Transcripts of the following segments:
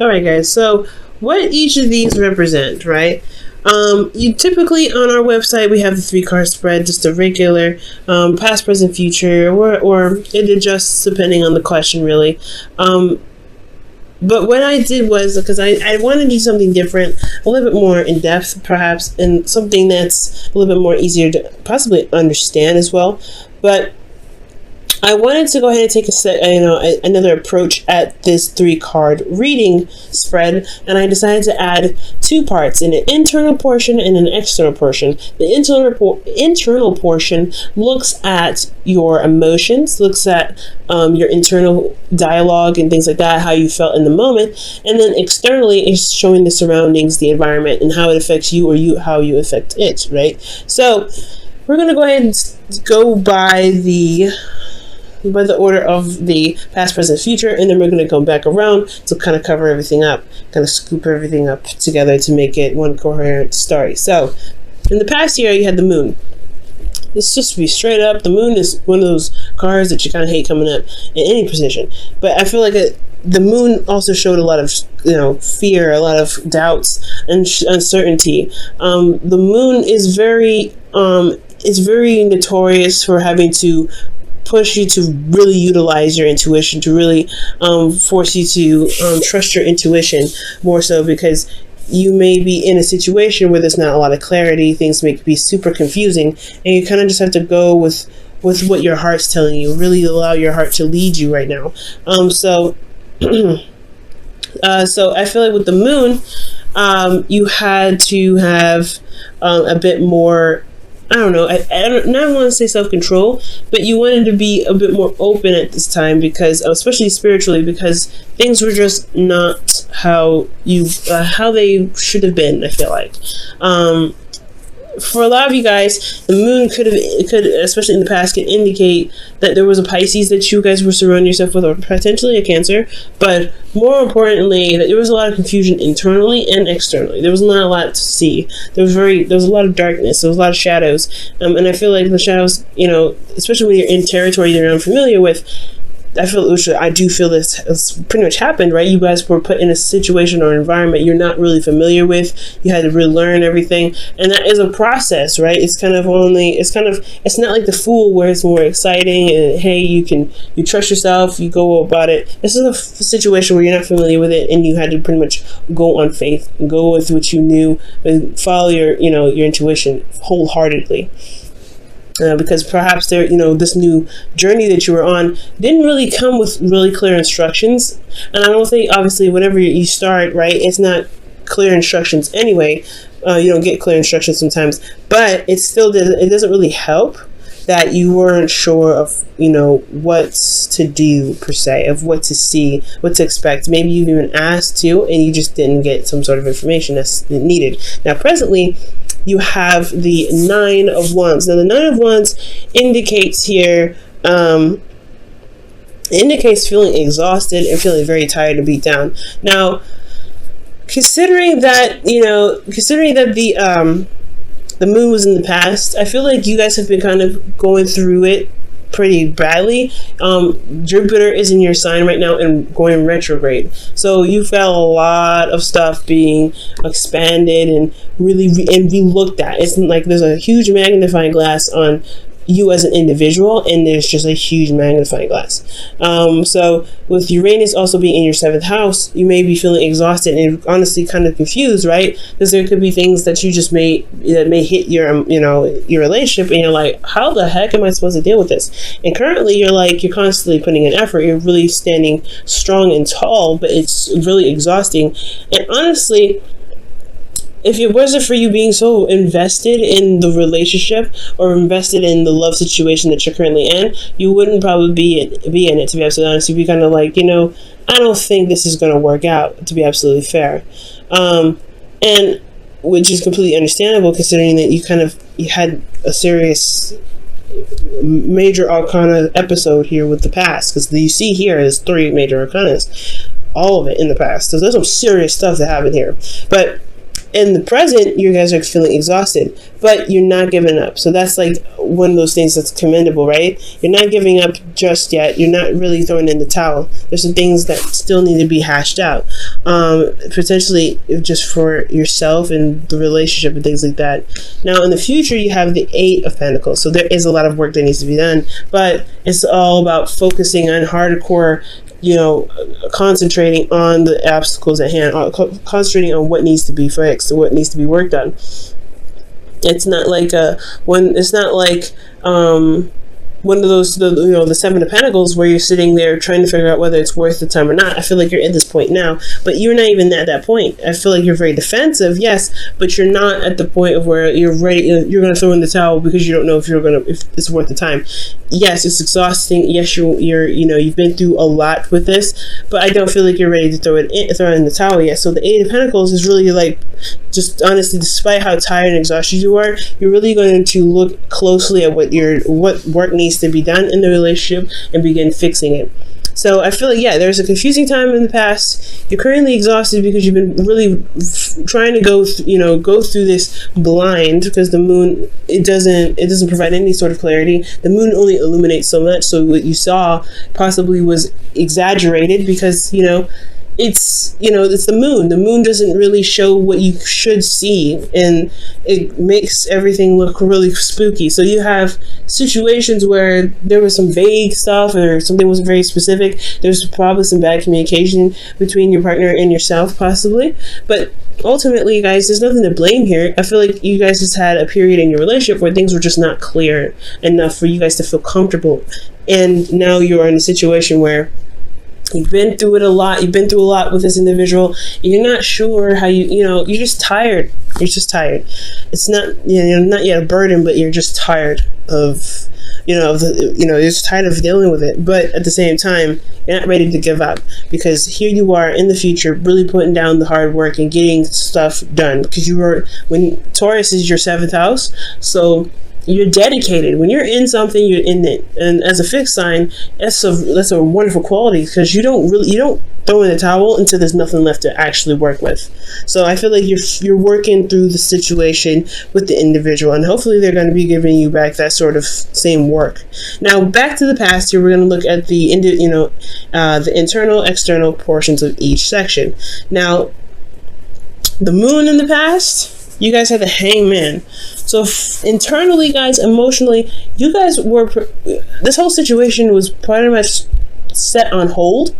All right, guys. So what each of these represent, right? You typically on our website we have the 3-card spread, just a regular past, present, future, or it adjusts depending on the question, really. But what I did was, because I wanted to do something different, a little bit more in depth, perhaps, and something that's a little bit more easier to possibly understand as well. But I wanted to go ahead and take another approach at this 3-card reading spread, and I decided to add 2 parts, an internal portion and an external portion. The internal portion looks at your emotions, looks at your internal dialogue and things like that, how you felt in the moment, and then externally is showing the surroundings, the environment, and how it affects you, or how you affect it, right? So we're going to go ahead and go by the order of the past, present, future, and then we're going to come back around to kind of cover everything up, kind of scoop everything up together to make it one coherent story. So, in the past year, you had the moon. Let's just be straight up. The moon is one of those cards that you kind of hate coming up in any position. But I feel like the moon also showed a lot of, fear, a lot of doubts and uncertainty. The moon is very notorious for having to push you to really utilize your intuition, to really force you to trust your intuition more so, because you may be in a situation where there's not a lot of clarity, things may be super confusing, and you kind of just have to go with what your heart's telling you, really allow your heart to lead you right now. So I feel like with the moon, you had to have a bit more, I don't know, I don't want to say self-control, but you wanted to be a bit more open at this time, because, especially spiritually, because things were just not how they should have been, I feel like. For a lot of you guys, the moon could, especially in the past, could indicate that there was a Pisces that you guys were surrounding yourself with, or potentially a Cancer, but more importantly, that there was a lot of confusion internally and externally. There was not a lot to see. There was a lot of darkness. There was a lot of shadows, and I feel like the shadows, especially when you're in territory you're unfamiliar with, I do feel this has pretty much happened, right? You guys were put in a situation or environment you're not really familiar with. You had to relearn everything, and that is a process, right? It's not like The Fool, where it's more exciting and hey, you trust yourself, you go about it. This is a situation where you're not familiar with it, and you had to pretty much go on faith and go with what you knew and follow your intuition wholeheartedly. Because perhaps this new journey that you were on didn't really come with really clear instructions. And I don't think, obviously, whenever you start, right, it's not clear instructions anyway. You don't get clear instructions sometimes, but it doesn't really help that you weren't sure of, what to do per se, of what to see, what to expect. Maybe you've even asked to, and you just didn't get some sort of information that's needed. Now, presently, you have the 9 of Wands. Now, the 9 of Wands indicates here, feeling exhausted and feeling very tired and beat down. Now, considering that the moon was in the past, I feel like you guys have been kind of going through it pretty badly. Jupiter is in your sign right now and going retrograde, so you've got a lot of stuff being expanded and really be looked at. It's like there's a huge magnifying glass on you as an individual, and there's just a huge magnifying glass. So with Uranus also being in your 7th house, you may be feeling exhausted and honestly kind of confused, right? Because there could be things that you just may hit your your relationship, and you're like, how the heck am I supposed to deal with this? And currently you're constantly putting in effort, you're really standing strong and tall, but it's really exhausting. And honestly, if it wasn't for you being so invested in the relationship or invested in the love situation that you're currently in, you wouldn't probably be in it, to be absolutely honest. You'd be kind of like, I don't think this is going to work out, to be absolutely fair. And which is completely understandable, considering that you had a serious major arcana episode here with the past, because you see here is 3 major arcanas, all of it in the past. So there's some serious stuff that happened here. But in the present, you guys are feeling exhausted, but you're not giving up. So that's like one of those things that's commendable, right? You're not giving up just yet. You're not really throwing in the towel. There's some things that still need to be hashed out, potentially just for yourself and the relationship and things like that. Now, in the future, you have the Eight of Pentacles. So there is a lot of work that needs to be done, but it's all about focusing on hardcore, concentrating on the obstacles at hand, concentrating on what needs to be fixed, what needs to be worked on. It's not like one of those, the Seven of Pentacles, where you're sitting there trying to figure out whether it's worth the time or not. I feel like you're at this point now, but you're not even at that point. I feel like you're very defensive, yes, but you're not at the point of where you're ready. You're going to throw in the towel because you don't know if it's worth the time. Yes, it's exhausting. Yes, you've been through a lot with this, but I don't feel like you're ready to throw in the towel yet. So the Eight of Pentacles is really like, just honestly, despite how tired and exhausted you are, you're really going to look closely at what work needs to be done in the relationship and begin fixing it. So I feel like, there's a confusing time in the past. You're currently exhausted because you've been really trying to go through this blind, because the moon, it doesn't provide any sort of clarity. The moon only illuminates so much, so what you saw possibly was exaggerated because it's the moon. The moon doesn't really show what you should see, and it makes everything look really spooky. So you have situations where there was some vague stuff or something wasn't very specific. There's probably some bad communication between your partner and yourself, possibly. But ultimately, guys, there's nothing to blame here. I feel like you guys just had a period in your relationship where things were just not clear enough for you guys to feel comfortable. And now you're in a situation where you've been through it a lot. You've been through a lot with this individual. You're not sure how you're just tired. You're just tired. It's not, not yet a burden, but you're just tired of, you're just tired of dealing with it. But at the same time, you're not ready to give up, because here you are in the future, really putting down the hard work and getting stuff done, because when Taurus is your 7th house. So you're dedicated. When you're in something, you're in it. And as a fixed sign, that's a wonderful quality, because you don't throw in the towel until there's nothing left to actually work with. So I feel like you're working through the situation with the individual, and hopefully they're going to be giving you back that sort of same work. Now, back to the past here, we're going to look at the internal, external portions of each section. Now, the moon in the past, you guys had the Hangman. So internally, guys, emotionally, you guys this whole situation was pretty much set on hold,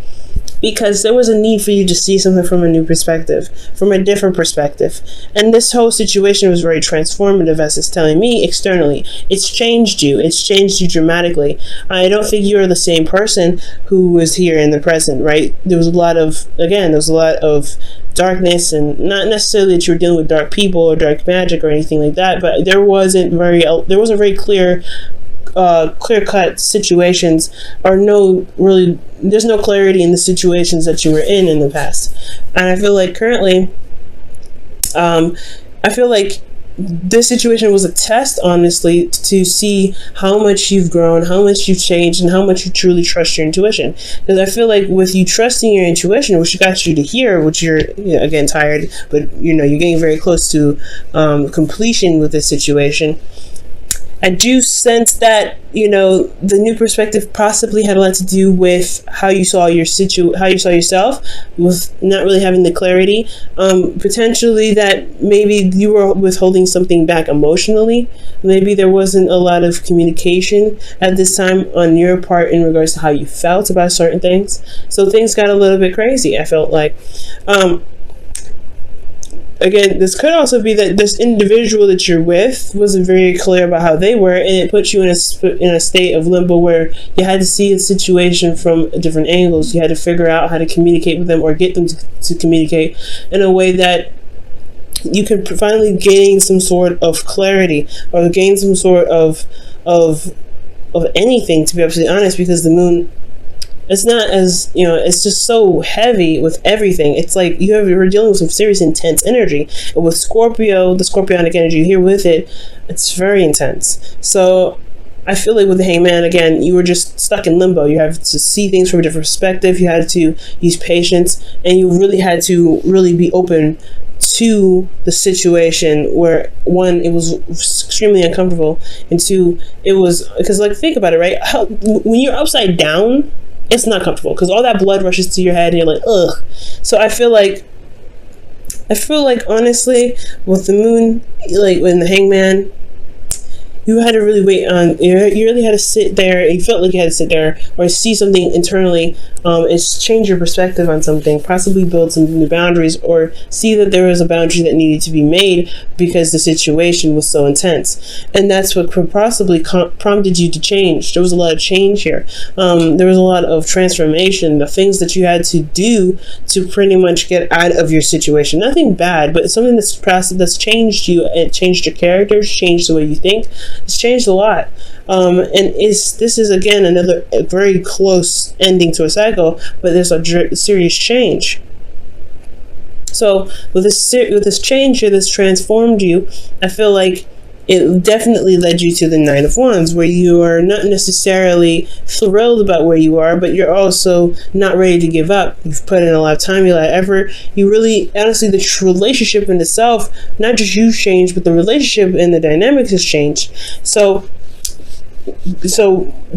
because there was a need for you to see something from a new perspective, from a different perspective. And this whole situation was very transformative, as it's telling me externally. It's changed you. It's changed you dramatically. I don't think you're the same person who was here in the present, right? There was a lot of darkness, and not necessarily that you were dealing with dark people or dark magic or anything like that, but there wasn't very clear-cut situations, or there's no clarity in the situations that you were in the past. And I feel like currently, this situation was a test, honestly, to see how much you've grown, how much you've changed, and how much you truly trust your intuition. Because I feel like with you trusting your intuition, which got you to here, which you're again tired, but you're getting very close to completion with this situation. I do sense that, the new perspective possibly had a lot to do with how you saw yourself, with not really having the clarity. Potentially that maybe you were withholding something back emotionally. Maybe there wasn't a lot of communication at this time on your part in regards to how you felt about certain things. So things got a little bit crazy, I felt like. Again, this could also be that this individual that you're with wasn't very clear about how they were, and it put you in a state of limbo where you had to see a situation from different angles. You had to figure out how to communicate with them, or get them to communicate in a way that you could finally gain some sort of clarity, or gain some sort of anything, to be absolutely honest, because the moon, it's not as, it's just so heavy with everything. It's like you're dealing with some serious intense energy. And with Scorpio, the Scorpionic energy here with it, it's very intense. So I feel like with the Hangman, again, you were just stuck in limbo. You have to see things from a different perspective. You had to use patience, and you really had to really be open to the situation where, one, it was extremely uncomfortable, and two, it was, because like, think about it, right? When you're upside down, it's not comfortable because all that blood rushes to your head and you're like, ugh. So I feel like honestly, with the moon, like when the Hangman, you had to really wait on, you really had to sit there, you felt like you had to sit there or see something internally, and change your perspective on something, possibly build some new boundaries, or see that there was a boundary that needed to be made because the situation was so intense. And that's what could possibly prompted you to change. There was a lot of change here. There was a lot of transformation, the things that you had to do to pretty much get out of your situation. Nothing bad, but something that's changed you. It changed your character, changed the way you think. It's changed a lot, and this is again another very close ending to a cycle, but there's a serious change. So with this change here that's transformed you, I feel like it definitely led you to the Nine of Wands, where you are not necessarily thrilled about where you are, but you're also not ready to give up. You've put in a lot of time, a lot of effort. You really, honestly, the relationship in itself, not just you've changed, but the relationship and the dynamics has changed. So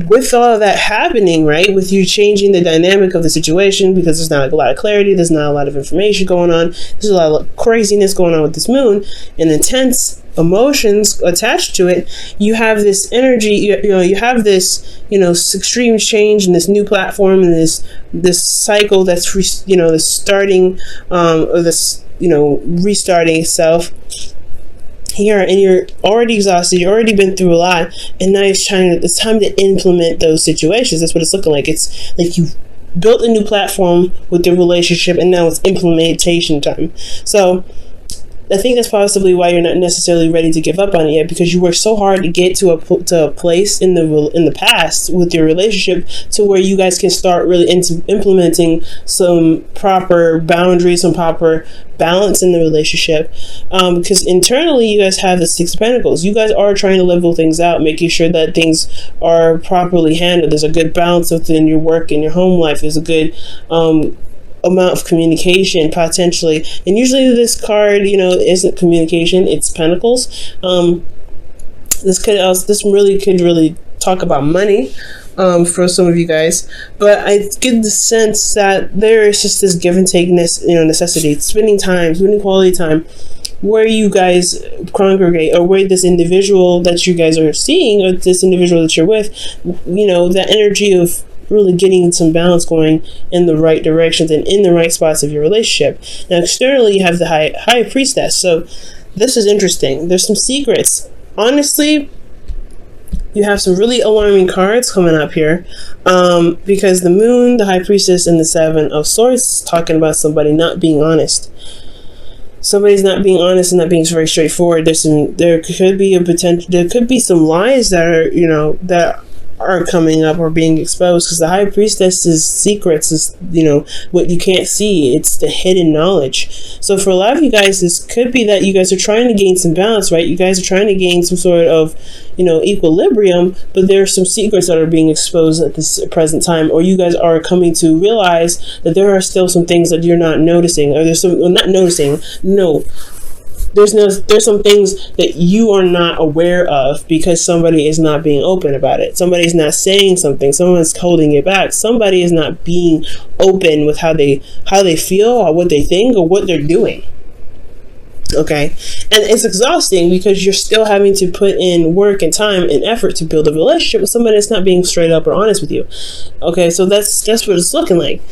with all of that happening, right, with you changing the dynamic of the situation, because there's not a lot of clarity, there's not a lot of information going on, there's a lot of craziness going on with this moon and intense emotions attached to it, you have this energy, you have this, extreme change and this new platform and this cycle that's this starting, or this, restarting itself here, and you're already exhausted, you've already been through a lot, and now it's time to implement those situations. That's what it's looking like. It's like you've built a new platform with the relationship, and now it's implementation time. So I think that's possibly why you're not necessarily ready to give up on it yet, because you worked so hard to get to a place in the past with your relationship to where you guys can start really implementing some proper boundaries, some proper balance in the relationship. Because internally, you guys have the Six of Pentacles. You guys are trying to level things out, making sure that things are properly handled. There's a good balance within your work and your home life. There's a good amount of communication potentially, and usually this card isn't communication, it's Pentacles. This really could talk about money for some of you guys, but I get the sense that there is just this give and take necessity, spending quality time where you guys congregate, or where this individual that you guys are seeing, or this individual that you're with, that energy of really getting some balance going in the right directions and in the right spots of your relationship. Now externally, you have the high priestess. So this is interesting. There's some secrets. Honestly, you have some really alarming cards coming up here, because the moon, the high priestess, and the Seven of Swords talking about somebody not being honest. Somebody's not being honest and not being very straightforward. There could be some lies that are coming up or being exposed, because the high priestess's secrets is what you can't see. It's the hidden knowledge. So for a lot of you guys, this could be that you guys are trying to gain some balance, right? You guys are trying to gain some sort of equilibrium, but there are some secrets that are being exposed at this present time, or you guys are coming to realize that there are still some things that you're not noticing, or there's some things that you are not aware of because somebody is not being open about it. Somebody's not saying something. Someone's holding it back. Somebody is not being open with how they feel, or what they think, or what they're doing. Okay, and it's exhausting because you're still having to put in work and time and effort to build a relationship with somebody that's not being straight up or honest with you. Okay, so that's what it's looking like.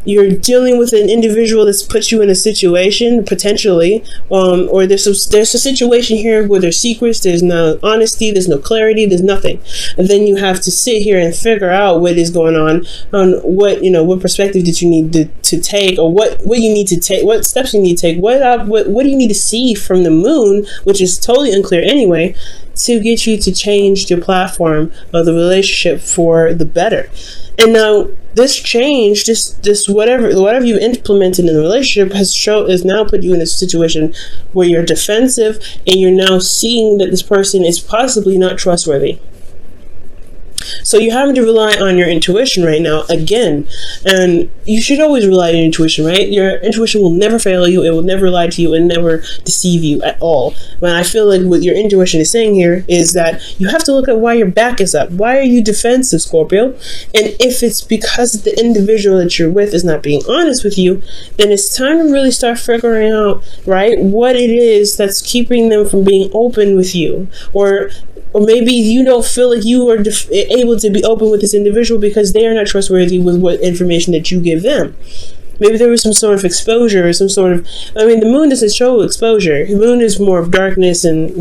You're dealing with an individual that's put you in a situation potentially, or there's a situation here where there's secrets, there's no honesty, there's no clarity, there's nothing, and then you have to sit here and figure out what is going on what perspective did you need to take, or what you need to take, what steps you need to take, what do you need to see from the moon, which is totally unclear anyway, to get you to change your platform of the relationship for the better. And now this change, this whatever you've implemented in the relationship has now put you in a situation where you're defensive, and you're now seeing that this person is possibly not trustworthy. So you're having to rely on your intuition right now again, and you should always rely on your intuition, right? Your intuition will never fail you. It will never lie to you and never deceive you at all. But I feel like what your intuition is saying here is that you have to look at why your back is up. Why are you defensive, Scorpio? And if it's because the individual that you're with is not being honest with you, then it's time to really start figuring out, right, what it is that's keeping them from being open with you. Or maybe you don't feel like you are able to be open with this individual because they are not trustworthy with what information that you give them. Maybe there was some sort of exposure or some sort of, I mean, the moon doesn't show exposure. The moon is more of darkness and,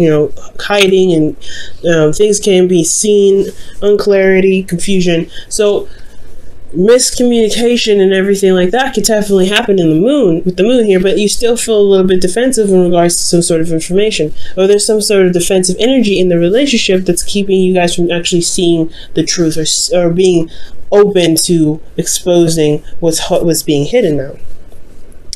hiding, and things can be seen, unclarity, confusion. So miscommunication and everything like that could definitely happen with the moon here, but you still feel a little bit defensive in regards to some sort of information, or there's some sort of defensive energy in the relationship that's keeping you guys from actually seeing the truth, or being open to exposing what's being hidden now.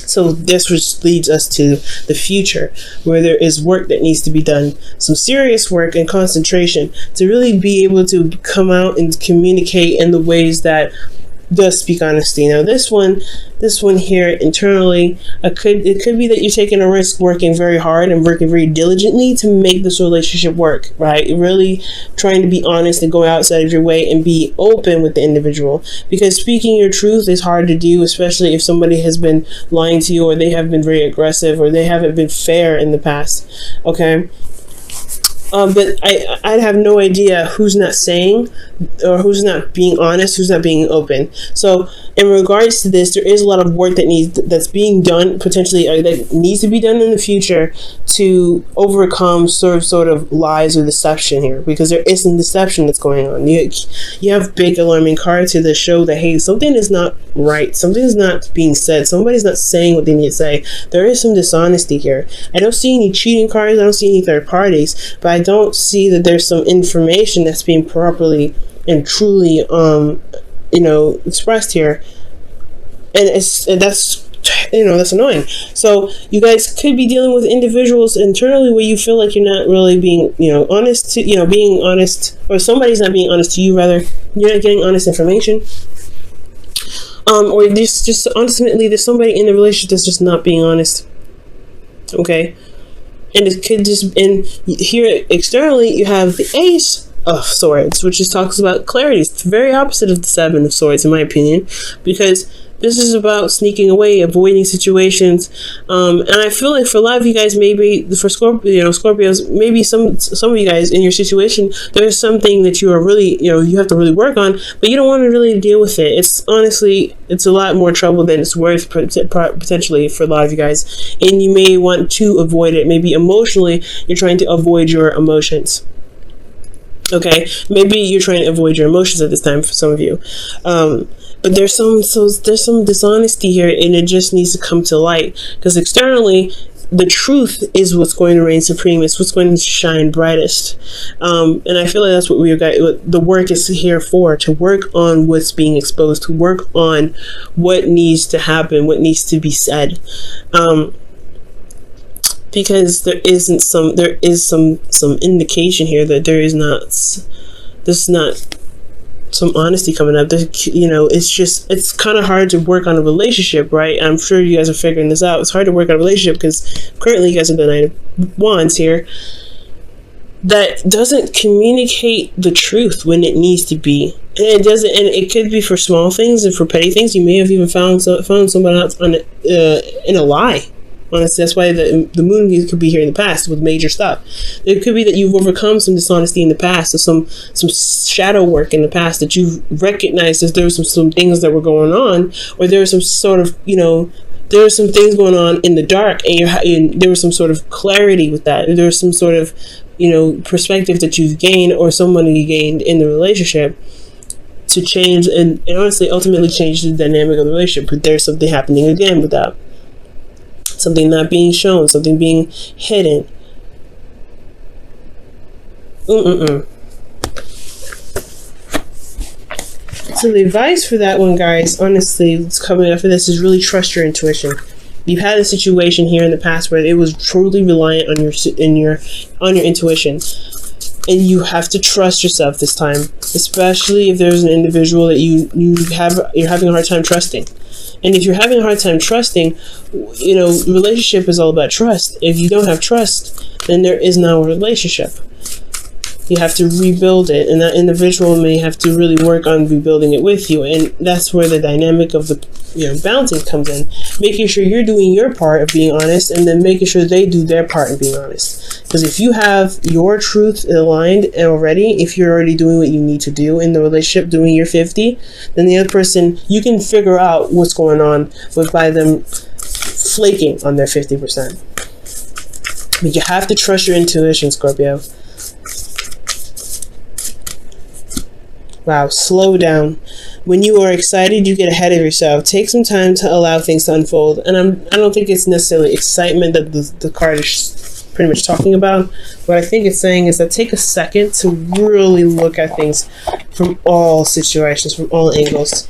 So this which leads us to the future, where there is work that needs to be done, some serious work and concentration to really be able to come out and communicate in the ways that does speak honesty. Now this one here internally, it could be that you're taking a risk working very hard and working very diligently to make this relationship work, right? You're really trying to be honest and go outside of your way and be open with the individual, because speaking your truth is hard to do, especially if somebody has been lying to you, or they have been very aggressive, or they haven't been fair in the past. Okay. But I'd have no idea who's not saying, or who's not being honest, who's not being open. So in regards to this, there is a lot of work that's being done, potentially, that needs to be done in the future to overcome sort of lies or deception here, because there is some deception that's going on. You have big alarming cards here that show that, hey, something is not right, something is not being said, somebody's not saying what they need to say. There is some dishonesty here. I don't see any cheating cards, I don't see any third parties, but I don't see that there's some information that's being properly and truly expressed here, and that's annoying. So you guys could be dealing with individuals internally where you feel like you're not really being honest to being honest, or somebody's not being honest to you, rather. You're not getting honest information, or just ultimately there's somebody in the relationship that's just not being honest. Okay. And it could just, and here externally you have the Ace of Swords, which just talks about clarity. It's very opposite of the Seven of Swords, in my opinion, because this is about sneaking away, avoiding situations. And I feel like for a lot of you guys, maybe for Scorpios, maybe some of you guys in your situation, there's something that you are really, you have to really work on, but you don't want to really deal with it. It's a lot more trouble than it's worth potentially for a lot of you guys. And you may want to avoid it. Maybe emotionally, you're trying to avoid your emotions. Okay, maybe you're trying to avoid your emotions at this time for some of you. But there's some dishonesty here, and it just needs to come to light, because externally the truth is what's going to reign supreme. It's what's going to shine brightest. And I feel like that's what the work is here for, to work on what's being exposed, to work on what needs to happen, what needs to be said. Because there is some indication here that there's not some honesty coming up. It's kind of hard to work on a relationship, right? I'm sure you guys are figuring this out. It's hard to work on a relationship because currently you guys have the Nine of Wands here that doesn't communicate the truth when it needs to be. And it doesn't, and it could be for small things and for petty things. You may have even found someone else in a lie. Honestly, that's why the moon could be here in the past with major stuff. It could be that you've overcome some dishonesty in the past, or some shadow work in the past, that you've recognized that there were some things that were going on, or there was some sort of, there were some things going on in the dark, and there was some sort of clarity with that. There was some sort of, perspective that you've gained, or somebody gained in the relationship to change and honestly ultimately change the dynamic of the relationship. But there's something happening again with that. Something not being shown, something being hidden. So the advice for that one, guys, honestly, it's coming up for this is really trust your intuition. You've had a situation here in the past where it was truly reliant on your intuition. And you have to trust yourself this time, especially if there's an individual that you're having a hard time trusting. And if you're having a hard time trusting, relationship is all about trust. If you don't have trust, then there is no relationship. You have to rebuild it, and that individual may have to really work on rebuilding it with you. And that's where the dynamic of the balancing comes in, making sure you're doing your part of being honest, and then making sure they do their part of being honest. Because if you have your truth aligned already, if you're already doing what you need to do in the relationship, doing your 50, then the other person, you can figure out what's going on by them flaking on their 50%. But you have to trust your intuition, Scorpio. Wow, slow down. When you are excited, you get ahead of yourself. Take some time to allow things to unfold. And I don't think it's necessarily excitement that the card is pretty much talking about. What I think it's saying is that take a second to really look at things from all situations, from all angles.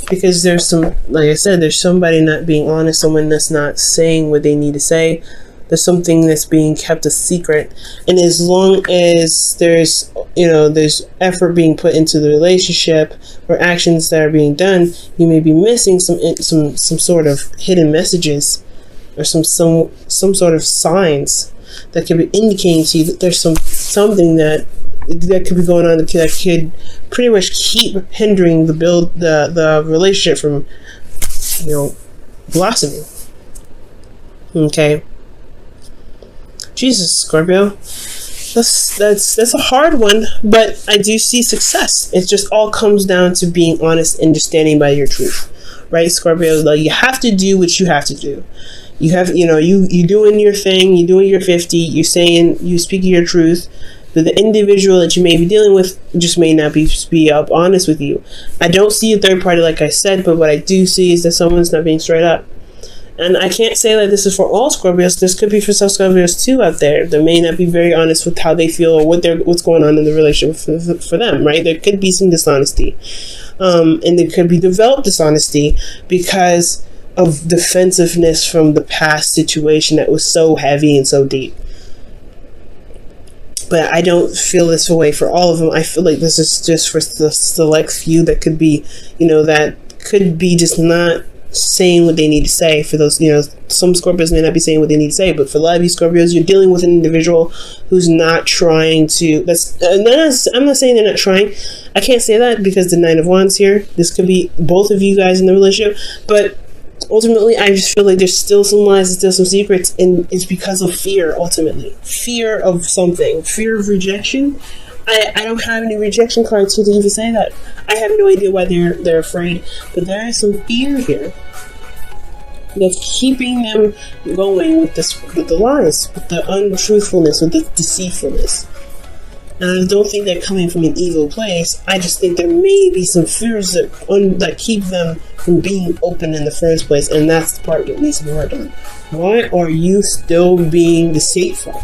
Because there's like I said, there's somebody not being honest, someone that's not saying what they need to say. There's something that's being kept a secret, and as long as there's effort being put into the relationship or actions that are being done, you may be missing some sort of hidden messages or some sort of signs that could be indicating to you that there's something that could be going on that could pretty much keep hindering the relationship from blossoming. Okay. Jesus, Scorpio, that's a hard one, but I do see success. It just all comes down to being honest and just standing by your truth, right, Scorpio? Like, you have to do what you have to do. You have, you doing your thing, you doing your 50, you speaking your truth, but the individual that you may be dealing with just may not be up honest with you. I don't see a third party, like I said, but what I do see is that someone's not being straight up. And I can't say that this is for all Scorpios. This could be for some Scorpios too out there that may not be very honest with how they feel or what's going on in the relationship for them, right? There could be some dishonesty. And there could be developed dishonesty because of defensiveness from the past situation that was so heavy and so deep. But I don't feel this way for all of them. I feel like this is just for the select few that could be, that could be just not saying what they need to say. For those, some Scorpios may not be saying what they need to say, but for a lot of you Scorpios, you're dealing with an individual who's not trying to, I'm not saying they're not trying. I can't say that because the Nine of Wands here, this could be both of you guys in the relationship, but ultimately I just feel like there's still some lies and still some secrets, and it's because of fear. Ultimately, fear of something, fear of rejection. I don't have any rejection cards here to even say that. I have no idea why they're afraid, but there is some fear here that's keeping them going with the lies, with the untruthfulness, with the deceitfulness. And I don't think they're coming from an evil place. I just think there may be some fears that keep them from being open in the first place, and that's the part that needs to be worked on. Why are you still being deceitful?